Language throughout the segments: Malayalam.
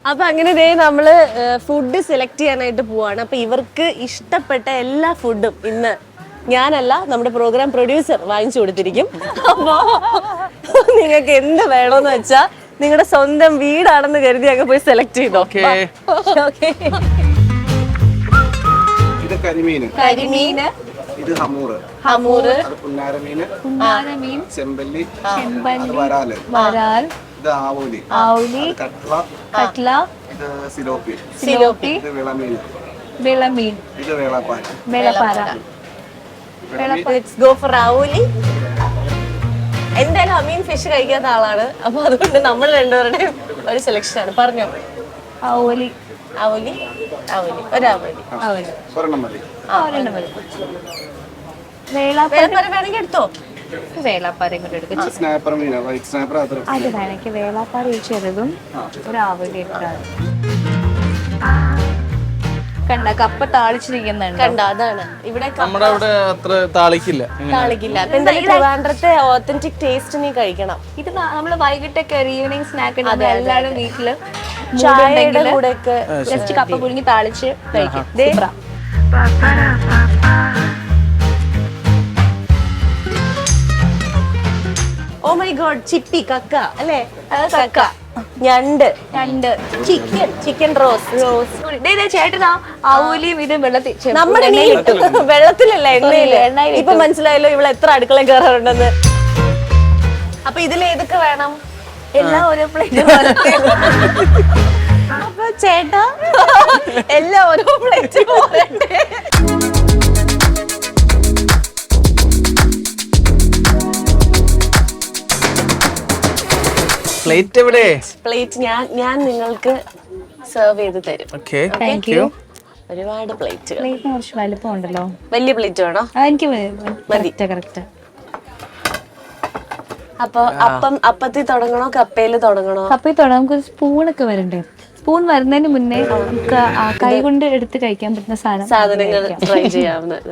അപ്പൊ അങ്ങനെ ദേ നമ്മള് ഫുഡ് സെലക്ട് ചെയ്യാനായിട്ട് പോവാണ്. അപ്പൊ ഇവർക്ക് ഇഷ്ടപ്പെട്ട എല്ലാ ഫുഡും ഇന്ന് ഞാനല്ല, നമ്മുടെ പ്രോഗ്രാം പ്രൊഡ്യൂസർ വാങ്ങിച്ചു കൊടുത്തിരിക്കും. അപ്പൊ നിങ്ങൾക്ക് എന്ത് വേണോന്ന് വെച്ചാ നിങ്ങളുടെ സ്വന്തം വീടാണെന്ന് കരുതി അങ്ങ് പോയി സെലക്ട് ചെയ്തോ. ഇത് കരിമീന്, ഇത് ഹമൂറ്, പുന്നാരമീൻ, ചെമ്പല്ലി, വരാൽ, ഇത് ആവോലി, കട്ട്ല, ഇത് സിലോപ്പി, ഇത് വിളമീൻ, ഇത് വേളാപ്പാര. Let's go for ആവോലി. എന്തായാലും അമീൻ ഫിഷ് കഴിക്കാത്ത ആളാണ്, അപ്പൊ അതുകൊണ്ട് നമ്മൾ രണ്ടുപേരുടെയും ഒരു സെലക്ഷൻ ആണ്. പറഞ്ഞോ. ആവോലി, ആവോലി, ആവോലി, ഒരാവോലി, ഒരെണ്ണം മതി. വേണമെങ്കിൽ എടുത്തോ. വേളാപ്പാരയും കൂടെ എടുക്കും. സ്നാപ്പർ മീനാ, വൈറ്റ് സ്നാപ്പർ. അത് വേണമെങ്കിൽ വേളാപ്പാര ചെറുതും ഒരു ആവോലി എടുക്കാറ്. കണ്ട കപ്പ താളിച്ചിരിക്കുന്നുണ്ട്. കണ്ട, അതാണ് ഇവിടെ നമ്മുടെ അവിടെ അത്ര താളിക്കില്ല. ട്രിവാൻഡ്രത്തെ ഓത്തന്റിക് ടേസ്റ്റ് നീ കഴിക്കണം. ഇത് നമ്മള് വൈകിട്ടൊക്കെ ഈവനിങ് സ്നാക്ക് എല്ലാവരും വീട്ടില് ചായയുടെ കൂടെ ഒക്കെ ജസ്റ്റ് കപ്പ പുഴുങ്ങി താളിച്ച് കഴിക്കും. ഓ മൈ ഗോഡ്, ചിപ്പി, കക്ക അല്ലേ? കക്ക, ഞണ്ട്, ചിക്കൻ റോസ്റ്റ്. ചേട്ടനാ ആവൂലിയും ഇത് വെള്ളത്തിൽ നമ്മുടെ വെള്ളത്തിലല്ല, എണ്ണയില്. ഇപ്പൊ മനസ്സിലായല്ലോ ഇവിടെ എത്ര അടുക്കള കയറാറുണ്ടെന്ന്. അപ്പൊ ഇതിൽ ഏതൊക്കെ വേണം? എല്ലാം ഓരോ പ്ലേറ്റ്. അപ്പൊ ചേട്ടാ എല്ലാം ഓരോ പ്ലേറ്റ് പോരട്ടെ. പ്ലേറ്റ് എവിടെ? പ്ലേറ്റ് ഞാൻ നിങ്ങൾക്ക് സെർവ് ചെയ്ത് തരും. Thank you. ഒരുപാട് പ്ലേറ്റുകൾ. പ്ലേറ്റിന് കുറച്ച് വലുപ്പം ഉണ്ടല്ലോ. വലിയ പ്ലേറ്റ് വേണോ? എനിക്ക് മതി. കറക്റ്റ്. അപ്പൊ അപ്പത്തിൽ തുടങ്ങണോ കപ്പയിൽ തുടങ്ങണോ? കപ്പയിൽ തുടങ്ങാം. നമുക്ക് സ്പൂണൊക്കെ വരണ്ടേ? സ്പൂൺ വരുന്നതിന് മുന്നേ നമുക്ക് കൈ കൊണ്ട് എടുത്ത് കഴിക്കാൻ പറ്റുന്ന സാധനങ്ങൾ ട്രൈ ചെയ്യാവുന്നത്.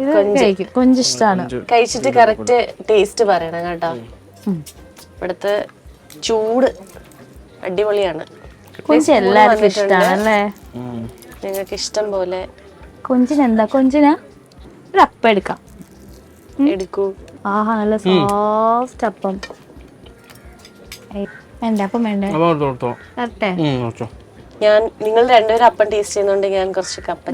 ഇത് കഴിക്കും, കൊഞ്ചിഷ്ടാണ്. കഴിച്ചിട്ട് കറക്റ്റ് ടേസ്റ്റ് പറയണം കേട്ടോ. ഇവിടുത്തെ ചൂട് അടിപൊളിയാണ്. കൊഞ്ച് എല്ലാവർക്കും ഇഷ്ടമാണ് അല്ലേ? നിങ്ങൾക്ക് ഇഷ്ടം പോലെ. കൊഞ്ചിനെന്താ? കൊഞ്ചിന് ഒരു അപ്പം എടുക്കാം. എടുക്കൂ. ആഹാ, നല്ല സോഫ്റ്റ് അപ്പം. എന്റെ അപ്പം വേണ്ടേ? നിങ്ങൾ രണ്ടുപേരും അപ്പം ടേസ്റ്റ് ചെയ്യുന്നോണ്ട് ഞാൻ കുറച്ച് കപ്പ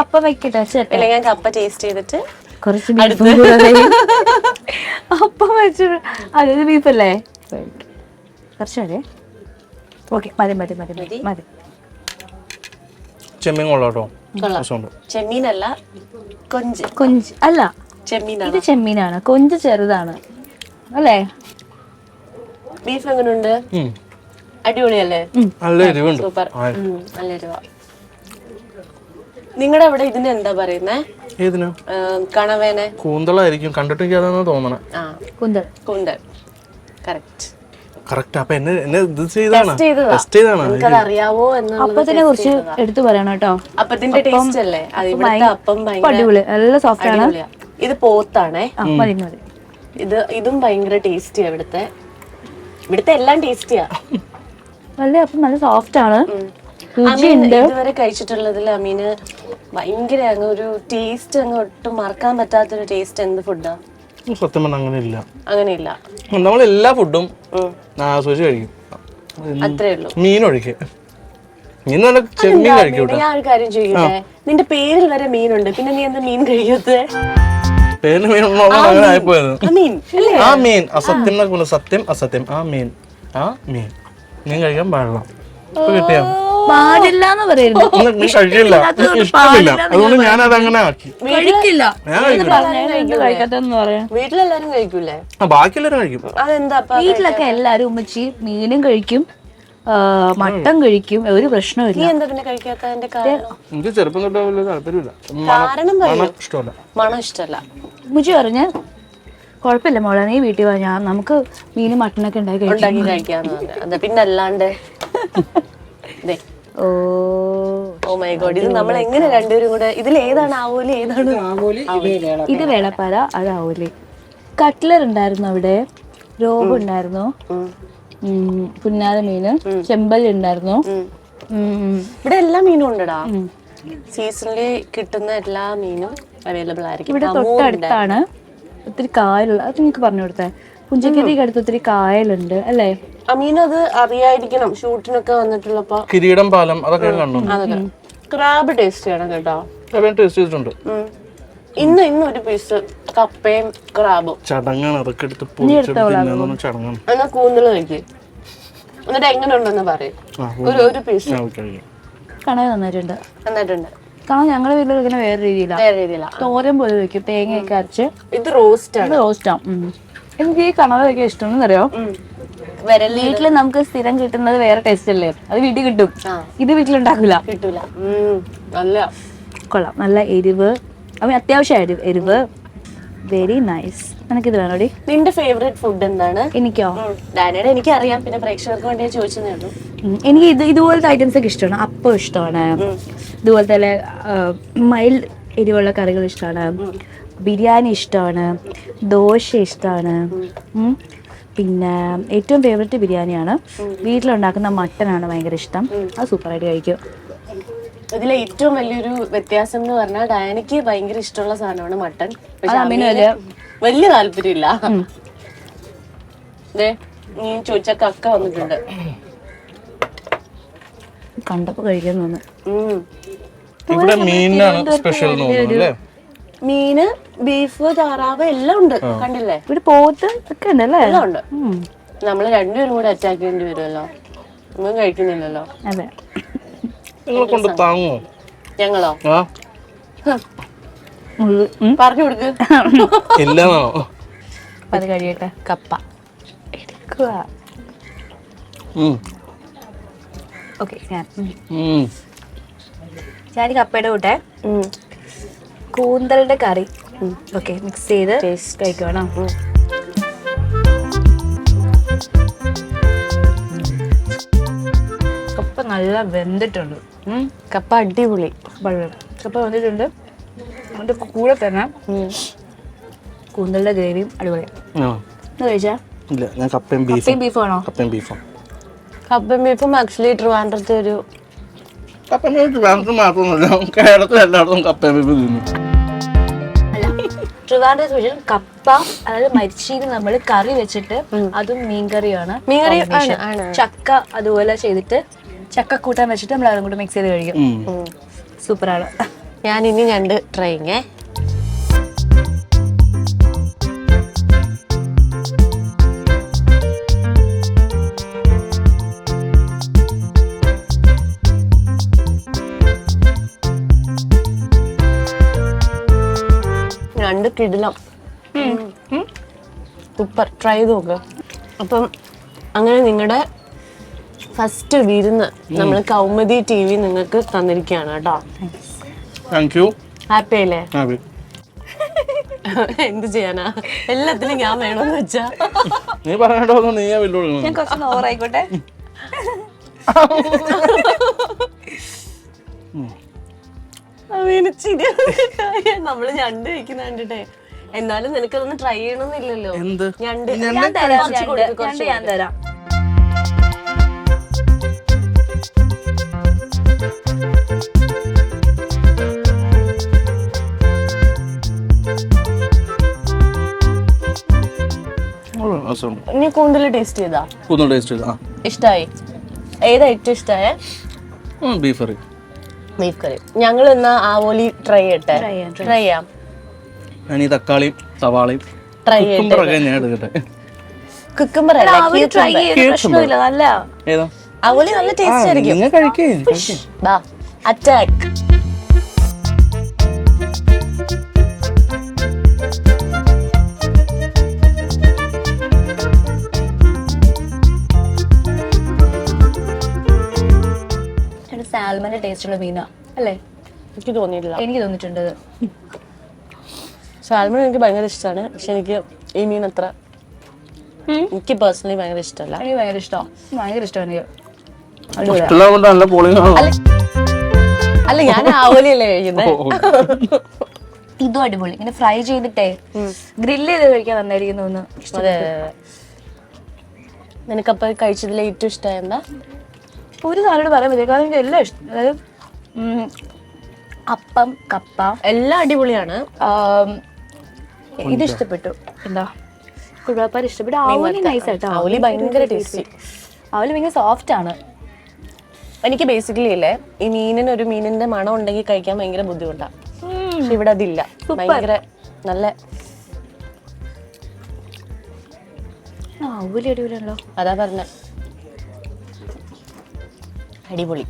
അപ്പം വെക്കട്ടെ? അല്ലെങ്കിൽ ഞാൻ കപ്പ ടേസ്റ്റ് ചെയ്തിട്ട് കുറച്ച് അപ്പം വെച്ചു. അതായത് ബീഫല്ലേ? കുറച്ച് മതി. ഓക്കെ, മതി മതി മതി മതി മതി. ചെമ്മീൻ കൊള്ളാട്ടോ. ചെമ്മീനല്ല, കൊഞ്ച്. കൊഞ്ച് അല്ല, ചെമ്മീനാണ്. ഇത് ചെമ്മീനാണ്. കൊഞ്ച് ചെറുതാണ് അല്ലേ? ബീഫ് എങ്ങനെയുണ്ട്? അടിപൊളിയല്ലേ? സൂപ്പർ, നല്ല എരിവാ. നിങ്ങളുടെ അവിടെ ഇതിന് എന്താ പറയുന്നേ? ഏതിനാ? കണവേനെ കൂന്തളായിരിക്കും. കണ്ടിട്ട് എനിക്ക് അതാണെന്ന് തോന്നണേ. കൂന്തൽ. കറക്റ്റ്. അപ്പൊ എന്നെ ഇത് ചെയ്താണ്. എനിക്കത് അറിയാവോ എന്നുള്ളത്. അപ്പത്തിനെ കുറിച്ച് എടുത്തു പറയണം കേട്ടോ. അപ്പത്തിന്റെ ടേസ്റ്റ് അല്ലേ? ഇവിടുത്തെ അപ്പം അടിപൊളി, നല്ല സോഫ്റ്റ് ആണ്. ഇത് പോത്താണേ. മതി മതി. ഇതും ഭയങ്കര ടേസ്റ്റിയാ. ഇവിടുത്തെ എല്ലാം ടേസ്റ്റിയാ. നല്ല അപ്പം നല്ല സോഫ്റ്റ് ആണ്. ഇതുവരെ കഴിച്ചിട്ടുള്ളതിൽ അമീന് ഭയങ്കര അങ്ങ് ഒരു ടേസ്റ്റ് അങ്ങ് ഒട്ടും മറക്കാൻ പറ്റാത്തൊരു ടേസ്റ്റ് എന്ത് ഫുഡാ? സത്യം പറഞ്ഞാൽ അങ്ങനെയില്ല. നമ്മൾ എല്ലാ ഫുഡും ആസ്വദിച്ച് കഴിക്കും. അത്രേ ഉള്ളൂ. മീൻ ഒഴിക്കും. മീൻ നല്ല ചെമ്മീൻ കഴിക്കും. ഞാൻ ഒരു കാര്യം ചോദിക്കട്ടെ, നിന്റെ പേരിൽ വരെ മീനുണ്ട്, പിന്നെ നീ എന്താ മീൻ കഴിക്കത്തെ? പേരിന് മീൻ അങ്ങനെ ആയിപ്പോയത്. ആ മീൻ അസത്യം എന്നൊക്കെ. സത്യം അസത്യം. ആ മീൻ മീൻ കഴിക്കാൻ പാടില്ല. കിട്ടിയാ പാടില്ലാന്ന് പറയുന്നത്. കഴിക്കില്ല, ഇഷ്ടമില്ല. അതുകൊണ്ട് ഞാനത് അങ്ങനെ ആക്കി. വീട്ടിലെല്ലാരും കഴിക്കൂലേ? ബാക്കിയെല്ലാരും കഴിക്കും. അതെന്താ? വീട്ടിലൊക്കെ എല്ലാരും ഉമ്മച്ചി മീനും കഴിക്കും, മട്ടൻ കഴിക്കും, ഒരു പ്രശ്നമില്ല. നീ എന്താ പിന്നെ കഴിക്കാത്തതിന്റെ കാരണം? എനിക്ക് ചെറുപ്പം തൊട്ട് വലിയ താല്പര്യമില്ല. കാരണം മണം ഇഷ്ടമല്ല. മണം ഇഷ്ടമല്ല. മുജി പറഞ്ഞ് കുഴപ്പമില്ല മോളെ, നീ വീട്ടിൽ പറഞ്ഞാൽ നമുക്ക് മീനും മട്ടനൊക്കെ ഉണ്ടാക്കി കഴിക്കാന്ന് പറഞ്ഞു. അതെ, പിന്നെ അല്ലാണ്ട് ഓ മൈ ഗോഡ്, ഇത് നമ്മൾ എങ്ങനെ രണ്ടുപേരും കൂടെ, ഇതിൽ ഏതാണ് ആവോലി, ഏതാണ് ഇത് വേളപ്പാര, അത് ആവൂലേ. കട്ട്ലർ ഉണ്ടായിരുന്നു അവിടെ, രോഗം ഉണ്ടായിരുന്നു, പുന്നാര മീന്, ചെമ്പല്ലി ഉണ്ടായിരുന്നു. ഇവിടെ എല്ലാ മീനും ഉണ്ടടാ. സീസണില് കിട്ടുന്ന എല്ലാ മീനും അവൈലബിൾ ആയിരിക്കും. ഇവിടെ തൊട്ടടുത്താണ് ഒത്തിരി കായലുള്ള, അത് നിങ്ങൾക്ക് പറഞ്ഞു കൊടുത്തേ, പുഞ്ചക്കരിക്ക് അടുത്ത് ഒത്തിരി കായലുണ്ട് അല്ലേ? അമീൻ അത് അറിയായിരിക്കണം, ഷൂട്ടിനൊക്കെ വന്നിട്ടുള്ളപ്പോ. കിരീടം പാലം അതൊക്കെ കണ്ടു. അതൊക്കെ ക്രാബ് ടേസ്റ്റ് ചെയ്യണം കേട്ടോ. ടേസ്റ്റ് ചെയ്തിട്ടുണ്ട്. ഇന്ന് ഒരു പീസ് കപ്പയും ക്രാബും. ചടങ്ങാണ്, അതൊക്കെ എടുത്ത് ചടങ്ങാണ്. എന്നാ കൂന്തല് കഴിക്കും, എന്നിട്ട് എങ്ങനെ ഉണ്ടെന്ന് പറയും. ഒരു പീസ് കണവ് നന്നായിട്ടുണ്ട്. നന്നായിട്ടുണ്ട്. കാരണം ഞങ്ങളുടെ വീട്ടിൽ ഇങ്ങനെ വേറെ രീതിയിലാണ്, തോരൻ പോലെ വെക്കും, തേങ്ങയൊക്കെ അരച്ച്. ഇത് റോസ്റ്റാണ്. എനിക്ക് ഈ കണവ വെക്കാൻ ഇഷ്ടമെന്ന് അറിയോ? വീട്ടില് നമുക്ക് സ്ഥിരം കിട്ടുന്നത് വേറെ ടേസ്റ്റ് അല്ലേ, അത് വീട്ടിൽ കിട്ടും, ഇത് വീട്ടിലുണ്ടാക്കില്ല, കിട്ടൂല. നല്ല കൊള്ളാം, നല്ല എരിവ്, അവൻ അത്യാവശ്യം എരിവ്, വെരി നൈസ്. നിനക്കിത് വേണോടി? നിന്റെ ഫേവറേറ്റ് ഫുഡ് എന്താണ്? എനിക്കോ? ഡാനിയുടെ എനിക്ക് അറിയാം, പിന്നെ പ്രേക്ഷകർക്ക് വേണ്ടി ചോദിച്ചതേ ഉള്ളൂ. എനിക്ക് ഇതുപോലത്തെ ഐറ്റംസ് ഒക്കെ ഇഷ്ടമാണ്. അപ്പം ഇഷ്ടമാണ്, ഇതുപോലത്തെ മൈൽഡ് എരിവുള്ള കറികൾ ഇഷ്ടമാണ്, ബിരിയാണി ഇഷ്ടമാണ്, ദോശ ഇഷ്ടമാണ്, പിന്നെ ഏറ്റവും ഫേവറേറ്റ് ബിരിയാണിയാണ്. വീട്ടിലുണ്ടാക്കുന്ന മട്ടനാണ് ഭയങ്കര ഇഷ്ടം, അത് സൂപ്പറായിട്ട് കഴിക്കും. ഇതിലെ ഏറ്റവും വലിയൊരു വ്യത്യാസം എന്ന് പറഞ്ഞാൽ ഡയാനയ്ക്ക് ഭയങ്കര ഇഷ്ടമുള്ള സാധനമാണ് മട്ടൻ, പക്ഷെ വലിയ താല്പര്യമില്ല. നീ ചോദിച്ച കക്ക വന്നിട്ടുണ്ട്, കണ്ടപ്പോ കഴിക്കാൻ തോന്നുന്നു. ഇവിടെ മീനാണ് സ്പെഷ്യൽ. മീന്, ബീഫ്, താറാവ് എല്ലാം ഉണ്ട്, കണ്ടില്ലേ? ഇവിടെ പോത്ത് ഒക്കെ ഉണ്ടല്ലേ? എല്ലാം ഉണ്ട്. നമ്മള് രണ്ടുപേരും കൂടെ അറ്റാക്ക് ചെയ്യേണ്ടി വരുമല്ലോ, ഒന്നും കഴിക്കുന്നില്ലല്ലോ. അതെ, നിങ്ങളെ കൊണ്ട് താങ്ങോ? ഞങ്ങളോ? പറഞ്ഞു കൊടുക്ക്. ഇല്ലാന്നോ? അത് കഴിയട്ടെ. കപ്പ എടുക്കുക. ഓക്കെ, ഞാൻ കപ്പയുടെ കൂട്ടെ കൂന്തലിന്റെ കറി ഓക്കെ മിക്സ് ചെയ്ത് കഴിക്കണം. കപ്പ നല്ല വെന്തിട്ടുണ്ട്. കപ്പ അടിപൊളി കപ്പ വെന്തിട്ടുണ്ട്. അതിന്റെ കൂടെ തന്നെ കൂന്തലിന്റെ ഗ്രേവിയും അടിപൊളി. കഴിച്ചാ ഇല്ല, ഞാൻ കപ്പയും ബീഫ് ആണോ? കപ്പയും ബീഫും. കപ്പയും ബീഫും ആക്ച്വലി ട്രിവാൻഡ്രത്തെ ഒരു കപ്പയും ബീഫ് മാത്രമല്ല, കേരളത്തിൽ എല്ലായിടത്തും കപ്പയും ബീഫ് തിന്നു. ട്രിവാൻഡ്രം സ്പെഷ്യൽ കപ്പ, അതായത് മരിച്ചീന് നമ്മൾ കറി വെച്ചിട്ട് അതും മീൻകറിയാണ്. ചക്ക അതുപോലെ ചെയ്തിട്ട് ചക്ക കൂട്ടാൻ വെച്ചിട്ട് നമ്മൾ അതും കൂടെ മിക്സ് ചെയ്ത് കഴിക്കും. സൂപ്പറാണ്. ഞാൻ ഇനി 2 ട്രൈങ്ങേ. രണ്ട് കിടിലം, സൂപ്പർ. ട്രൈ ചെയ്ത് നോക്ക്. അപ്പം അങ്ങനെ നിങ്ങളുടെ ഫസ്റ്റ് വിരുന്ന് നമ്മൾ കൗമുദി TV നിങ്ങൾക്ക് തന്നിരിക്കുകയാണ് കേട്ടോ. Thank U. ഹാപ്പി അല്ലേ? എന്ത് ചെയ്യാനാ, എല്ലാത്തിനും ഞാൻ വേണമെന്ന് വെച്ചാ നീ പറയണ്ടോ? നീയാ വെല്ലുവിളി. ഞാൻ കുറച്ച് ഓവറായിക്കോട്ടെ. നമ്മള് ഞണ്ട് കഴിക്കുന്ന കണ്ടിട്ടേ. എന്നാലും നിനക്കതൊന്ന് ട്രൈ ചെയ്യണമെന്നില്ലല്ലോ. ഞണ്ട് ഞാൻ തരാം. നീ കൂന്തല് ടേസ്റ്റ് ചെയ്താ? കൂന്തൽ ടേസ്റ്റ് ചെയ്താ? ഇഷ്ടായി? ഏതാ ഏറ്റവും ഇഷ്ടായ? ബീഫ് കറി. ബീഫ് കറി. ഞങ്ങൾ എന്നാ ആവോലി ട്രൈ ചെയ്യട്ടെ. ട്രൈ ചെയ്യാം. ഞാൻ ഈ തക്കാളിയും സവാളയും ട്രൈ കുക്കുംബറൊക്കെ ഞാൻ എടുക്കട്ടെ. കുക്കുംബർ പ്രശ്നമില്ല, നല്ല ഏതാ ആവോലി നല്ല ടേസ്റ്റ് ആയിരിക്കും. അറ്റാക്ക്. നല്ല ടേസ്റ്റുള്ള മീനാ അല്ലേ? എനിക്ക് തോന്നിയിട്ടില്ല. എനിക്ക് തോന്നിയിട്ടുണ്ട്. സാൽമൺ എനിക്ക് ഭയങ്കര ഇഷ്ടമാണ്, പക്ഷെ എനിക്ക് ഈ മീൻ അത്ര എനിക്ക് പേഴ്സണലി ഭയങ്കര ഇഷ്ടമല്ല. എനിക്ക് ഭയങ്കര ഇഷ്ടമാണ്, ഭയങ്കര ഇഷ്ടമാണ് എനിക്ക്. ഇഷ്ടമുള്ളത് കൊണ്ട് നല്ല പോളിംഗ് ആണ്. അല്ല, ഞാൻ ആവോലിയല്ലേ കഴിക്കുന്നത്. ഇതും അടിപൊളി. ഇങ്ങനെ ഫ്രൈ ചെയ്തിട്ടേ ഗ്രില്ല് ചെയ്ത് കഴിക്കാൻ നന്നായിരിക്കും തോന്നുന്നു. അതെ, നിനക്കപ്പോ കഴിച്ചതിൽ ഏറ്റവും ഇഷ്ടമായ എന്താ? ഒരു സാധനം പറയാൻ പറ്റില്ല, കാരണം എനിക്ക് എല്ലാം ഇഷ്ടം. അതായത് അപ്പം, കപ്പ എല്ലാം അടിപൊളിയാണ്. ഇത് ഇഷ്ടപ്പെട്ടു. എന്താ കുഴപ്പമില്ല, ഇഷ്ടപ്പെട്ടു. ആവോലി നൈസ് ആട്ടോ. ആവോലി ഭയങ്കര ടേസ്റ്റി. ആവോലി ഭയങ്കര സോഫ്റ്റ് ആണ്. എനിക്ക് ബേസിക്കലി ഇല്ലേ, ഈ മീനിന് ഒരു മീനിന്റെ മണം ഉണ്ടെങ്കിൽ കഴിക്കാൻ ഭയങ്കര ബുദ്ധിമുട്ടാണ്. പക്ഷെ ഇവിടെ അതില്ല, ഭയങ്കര നല്ല ആവോലി അടിപൊളിയാണല്ലോ. അതാ പറഞ്ഞ അടിപൊളി.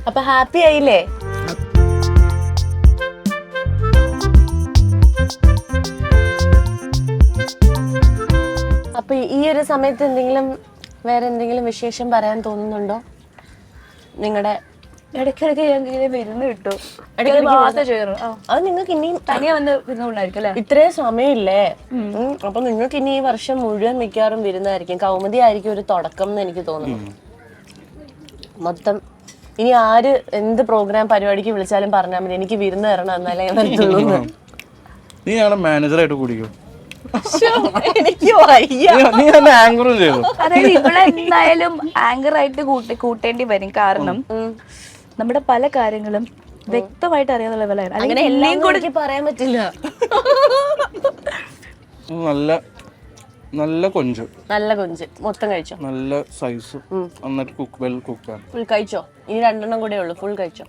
അപ്പൊ ഹാപ്പി ആയില്ലേ? അപ്പൊ ഈ ഒരു സമയത്ത് വേറെ എന്തെങ്കിലും വിശേഷം പറയാൻ തോന്നുന്നുണ്ടോ? നിങ്ങളുടെ ഇടയ്ക്കിടയ്ക്ക് ഞങ്ങൾക്ക് വിരുന്ന് കിട്ടും. അത് നിങ്ങൾക്ക് ഇനിയും തനിയെ വന്ന് വിരുന്നുകൊണ്ടായിരിക്കും അല്ലേ? ഇത്രയും സമയമില്ലേ? അപ്പൊ നിങ്ങൾക്ക് ഇനി ഈ വർഷം മുഴുവൻ മിക്കവാറും വിരുന്നായിരിക്കും. കൗമുദി ആയിരിക്കും ഒരു തുടക്കം എന്ന് എനിക്ക് തോന്നുന്നു. മൊത്തം ഇനി ആര് എന്ത് പ്രോഗ്രാം പരിപാടിക്ക് വിളിച്ചാലും പറഞ്ഞാൽ മതി, എനിക്ക് വിരുന്ന് തരണം, എന്നാലേ ഞാൻ വരത്തുള്ളൂ. നീ ഞങ്ങളുടെ മാനേജറായിട്ട് കുടിക്കും. എനിക്ക് വയ്യ. നീ ആങ്കറും ചെയ്തു. അതായത് ഇവിടെ എന്തായാലും ആങ്കർ ആയിട്ട് കൂട്ടേണ്ടി വരും. കാരണം നമ്മുടെ പല കാര്യങ്ങളും വ്യക്തമായിട്ട് അറിയാവുന്ന ലെവലാണ്. അങ്ങനെ എല്ലാം കൂടി പറയാൻ പറ്റില്ല. നല്ല നല്ല കൊഞ്ച്, നല്ല കൊഞ്ച് മൊത്തം കഴിച്ചോ? നല്ല സൈസ്, എന്നിട്ട് കുക്കാണ്. ഫുൾ കഴിച്ചോ? ഇനി 2 എണ്ണം കൂടെ ഉള്ളു, ഫുൾ കഴിച്ചോ?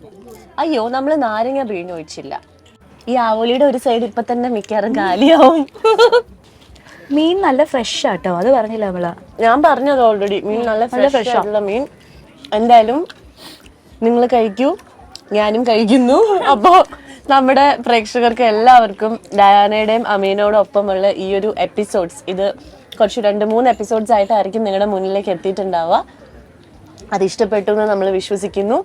അയ്യോ, നമ്മള് നാരങ്ങ പിഴിഞ്ഞ് ഒഴിച്ചില്ല. ഈ ആവോലിയുടെ ഒരു സൈഡ് ഇപ്പൊ തന്നെ മിക്കവാറും കാലിയാവും. മീൻ നല്ല ഫ്രഷ് ആട്ടോ, അത് പറഞ്ഞില്ല നമ്മളാ. ഞാൻ പറഞ്ഞത് ഓൾറെഡി, മീൻ നല്ല ഫ്രഷ് ആയിട്ടുള്ള മീൻ. എന്തായാലും നിങ്ങൾ കഴിക്കൂ, ഞാനും കഴിക്കുന്നു. അപ്പോൾ നമ്മുടെ പ്രേക്ഷകർക്ക് എല്ലാവർക്കും ഡയാനയുടെയും അമീനോടും ഒപ്പമുള്ള ഈ ഒരു എപ്പിസോഡ്സ്, ഇത് കുറച്ച് 2-3 എപ്പിസോഡ്സ് ആയിട്ടായിരിക്കും നിങ്ങളുടെ മുന്നിലേക്ക് എത്തിയിട്ടുണ്ടാവുക. അത് ഇഷ്ടപ്പെട്ടു എന്ന് നമ്മൾ വിശ്വസിക്കുന്നു.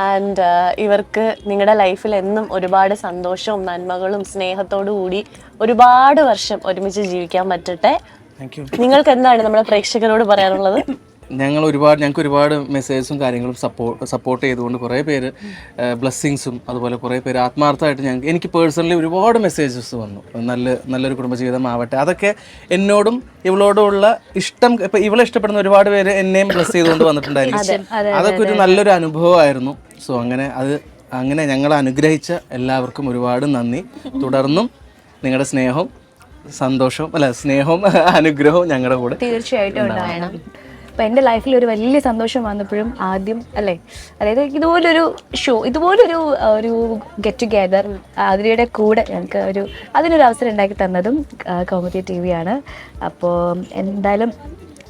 ആൻഡ് ഇവർക്ക് നിങ്ങളുടെ ലൈഫിൽ എന്നും ഒരുപാട് സന്തോഷവും നന്മകളും സ്നേഹത്തോടു കൂടി ഒരുപാട് വർഷം ഒരുമിച്ച് ജീവിക്കാൻ പറ്റട്ടെ. നിങ്ങൾക്ക് എന്താണ് നമ്മുടെ പ്രേക്ഷകരോട് പറയാനുള്ളത്? ഞങ്ങൾക്ക് ഒരുപാട് മെസ്സേജസും കാര്യങ്ങളും സപ്പോർട്ട് ചെയ്തുകൊണ്ട് കുറേ പേര് ബ്ലെസ്സിങ്സും അതുപോലെ കുറേ പേര് ആത്മാർത്ഥമായിട്ട് എനിക്ക് പേഴ്സണലി ഒരുപാട് മെസ്സേജസ് വന്നു. നല്ലൊരു കുടുംബജീവിതം ആവട്ടെ, അതൊക്കെ എന്നോടും ഇവളോടുള്ള ഇഷ്ടം. ഇപ്പം ഇവളെ ഇഷ്ടപ്പെടുന്ന ഒരുപാട് പേര് എന്നെയും ബ്ലെസ് ചെയ്തുകൊണ്ട് വന്നിട്ടുണ്ടായിരിക്കും. അതൊക്കെ ഒരു നല്ലൊരു അനുഭവമായിരുന്നു. സോ അങ്ങനെ ഞങ്ങളെ അനുഗ്രഹിച്ച എല്ലാവർക്കും ഒരുപാട് നന്ദി. തുടർന്നും നിങ്ങളുടെ സ്നേഹവും അനുഗ്രഹവും ഞങ്ങളുടെ കൂടെ തീർച്ചയായിട്ടും ഉണ്ടാവണം. അപ്പം എൻ്റെ ലൈഫിൽ ഒരു വലിയ സന്തോഷം വന്നപ്പോഴും ആദ്യം അല്ലേ, അതായത് ഇതുപോലൊരു ഗെറ്റ് ടുഗെദർ അതിലൂടെ കൂടെ ഞങ്ങൾക്ക് അതിനൊരു അവസരം ഉണ്ടാക്കി തന്നതും കൗമുദി TV ആണ്. അപ്പോൾ എന്തായാലും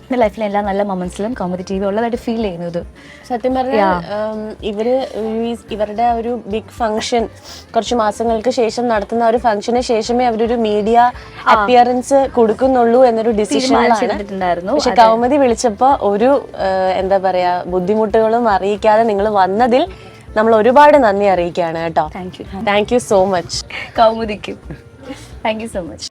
എൻ്റെ ലൈഫിലെ എല്ലാ നല്ല മൊമെന്റ്സിലും കൗമുദി TV ഉള്ളതായിട്ട് ഫീൽ ചെയ്യുന്നത്. സത്യം പറഞ്ഞാൽ ഇവരുടെ ഒരു ബിഗ് ഫംഗ്ഷൻ കുറച്ച് മാസങ്ങൾക്ക് ശേഷം നടത്തുന്ന ഒരു ഫംഗ്ഷന് ശേഷമേ അവരൊരു മീഡിയ അപ്പിയറൻസ് കൊടുക്കുന്നുള്ളൂ എന്നൊരു ഡിസിഷനിലായിരുന്നു. പക്ഷെ കൗമുദി വിളിച്ചപ്പോ ഒരു എന്താ പറയാ ബുദ്ധിമുട്ടുകളും അറിയിക്കാതെ നിങ്ങൾ വന്നതിൽ നമ്മൾ ഒരുപാട് നന്ദി അറിയിക്കുകയാണ് കേട്ടോ. താങ്ക് യു സോ മച്ച് കൗമുദിക്കും. Thank you so much.